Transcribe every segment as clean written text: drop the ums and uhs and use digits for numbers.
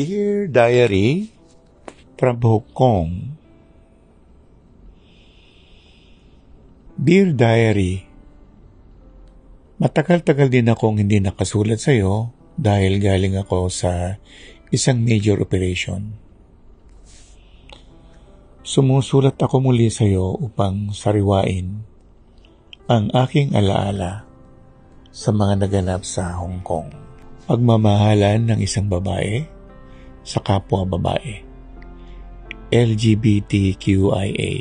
Dear Diary from Hong Kong. Dear Diary, matagal-tagal din akong hindi nakasulat sa iyo dahil galing ako sa isang major operation. Sumusulat ako muli sa iyo upang sariwain ang aking alaala sa mga naganap sa Hong Kong. Pagmamahalan ng isang babae sa kapwa babae, LGBTQIA.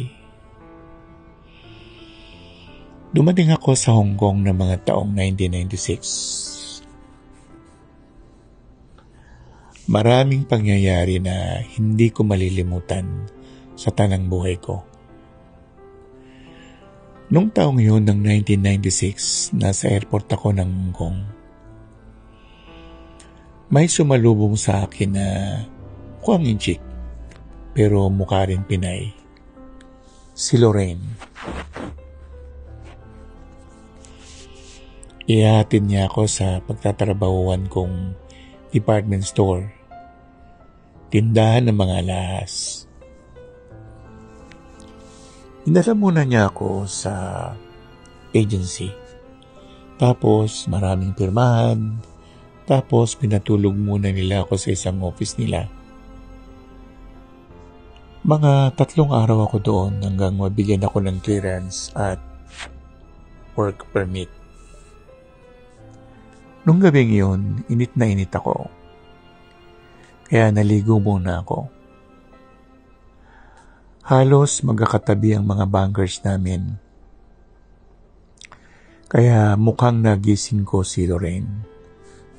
Dumating ako sa Hong Kong ng mga taong 1996. Maraming pangyayari na hindi ko malilimutan sa tanang buhay ko. Nung taong yun ng 1996, nasa airport ako ng Hong Kong. May sumalubong sa akin na mukhang inchik, pero mukha rin Pinay. Si Lorraine. Ihahatid niya ako sa pagtatrabahuan kong department store. Tindahan ng mga alahas. Dinala muna niya ako sa agency. Tapos maraming pirmahan. Tapos pinatulog muna nila ako sa isang office nila. Mga 3 araw ako doon hanggang mabigyan ako ng clearance at work permit. Nung gabing yun, init na init ako. Kaya naligo muna ako. Halos magkakatabi ang mga bunkers namin. Kaya mukhang nagising ko si Lorraine.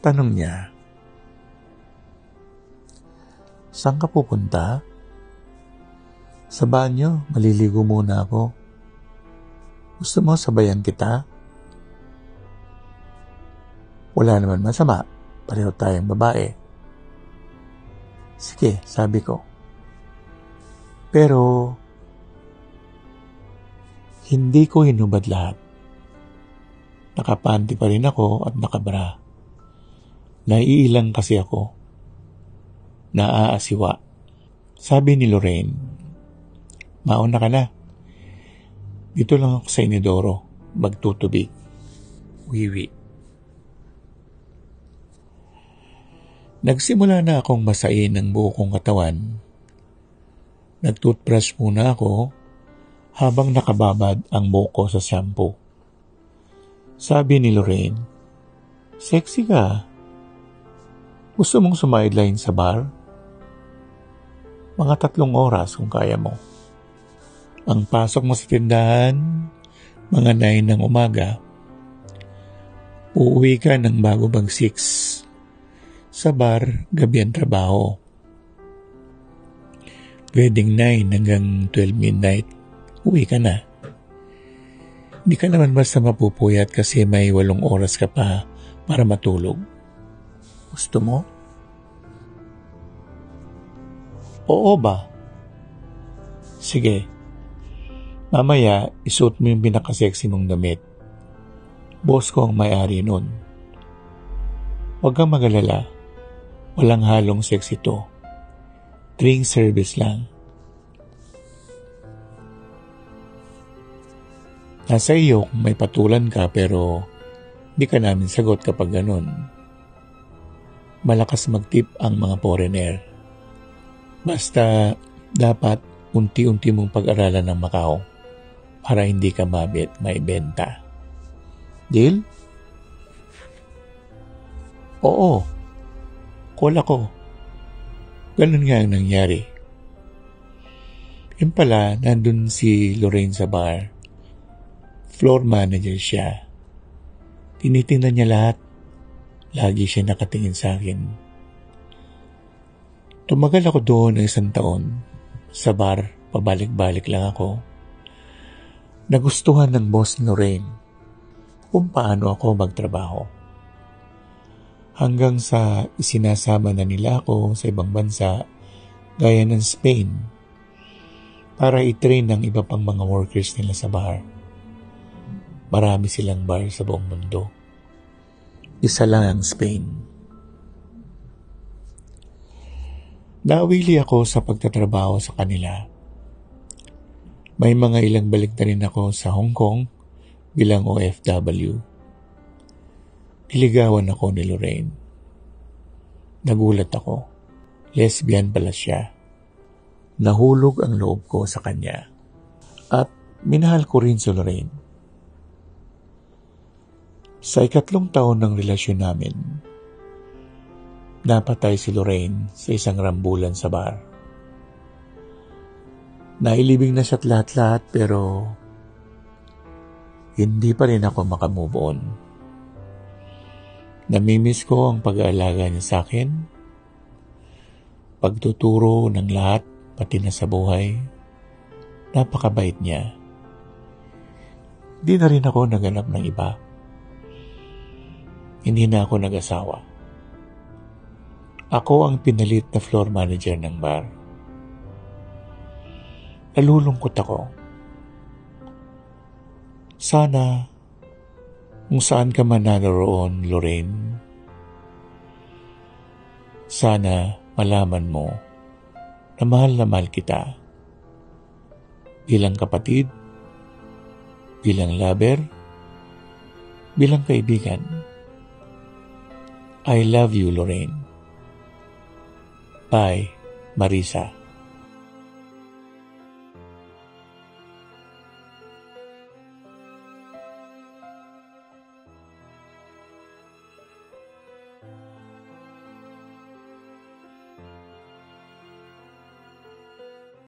Tanong niya, "Saan ka pupunta?" "Sa banyo, maliligo muna ako. Gusto mo sabayan kita?" "Wala naman masama, pareho tayong babae." "Sige," sabi ko. Pero hindi ko hinubad lahat. Nakapanty pa rin ako at nakabra. Naiilang kasi ako. Naaasiwa. Sabi ni Lorraine, "Mauna ka na. Dito lang ako sa inidoro. Magtutubig. Wiwi." Nagsimula na akong masain ang buo kong katawan. Nagtoothbrush muna ako habang nakababad ang buhok ko sa shampoo. Sabi ni Lorraine, "Sexy ka. Gusto mong sumideline sa bar? Mga 3 oras kung kaya mo. Ang pasok mo sa tindahan, mga 9 ng umaga. Uuwi ka ng bago bang 6. Sa bar, gabi ang trabaho. Pwedeng 9 hanggang 12 midnight, uwi ka na. Di ka naman basta mapupuyat kasi may 8 oras ka pa para matulog. Gusto mo?" "Oo ba?" "Sige. Mamaya, isuot mo yung pinakasexy mong damit. Boss ko ang may-ari nun. Huwag kang mag-alala. Walang halong sexy to. Drink service lang." Nasa iyo kung may patulan ka pero di ka namin sagot kapag ganun. Malakas mag-tip ang mga foreigner. Basta dapat unti-unti mong pag-aralan ng Macau para hindi ka maibenta. Deal? Oo. Call ako. Ganun nga ang nangyari. Yun pala, nandun si Lorraine sa bar. Floor manager siya. Tinitingnan niya lahat. Lagi siya nakatingin sa akin. Tumagal ako doon ng 1 taon. Sa bar, pabalik-balik lang ako. Nagustuhan ng boss ni Lorraine kung paano ako magtrabaho. Hanggang sa isinasama na nila ako sa ibang bansa gaya ng Spain para i-train ng iba pang mga workers nila sa bar. Marami silang bar sa buong mundo. Isa lang ang Spain. Nawili ako sa pagtatrabaho sa kanila. May mga ilang balik na rin ako sa Hong Kong bilang OFW. Niligawan ako ni Lorraine. Nagulat ako. Lesbian pala siya. Nahulog ang loob ko sa kanya. At minahal ko rin si Lorraine. Sa 3 taon ng relasyon namin, napatay si Lorraine sa isang rambulan sa bar. Nailibing na siya't lahat-lahat pero hindi pa rin ako makamove on. Namimiss ko ang pag-aalaga niya sa akin, pagtuturo ng lahat pati na sa buhay. Napakabait niya. Di na rin ako naganap ng iba. Hindi na ako nag-asawa. Ako ang pinalit na floor manager ng bar. Nalulungkot ako. Sana, kung saan ka man naroon, Lorraine, sana malaman mo na mahal kita. Bilang kapatid, bilang lover, bilang kaibigan. I love you, Lorraine. Bye, Marisa.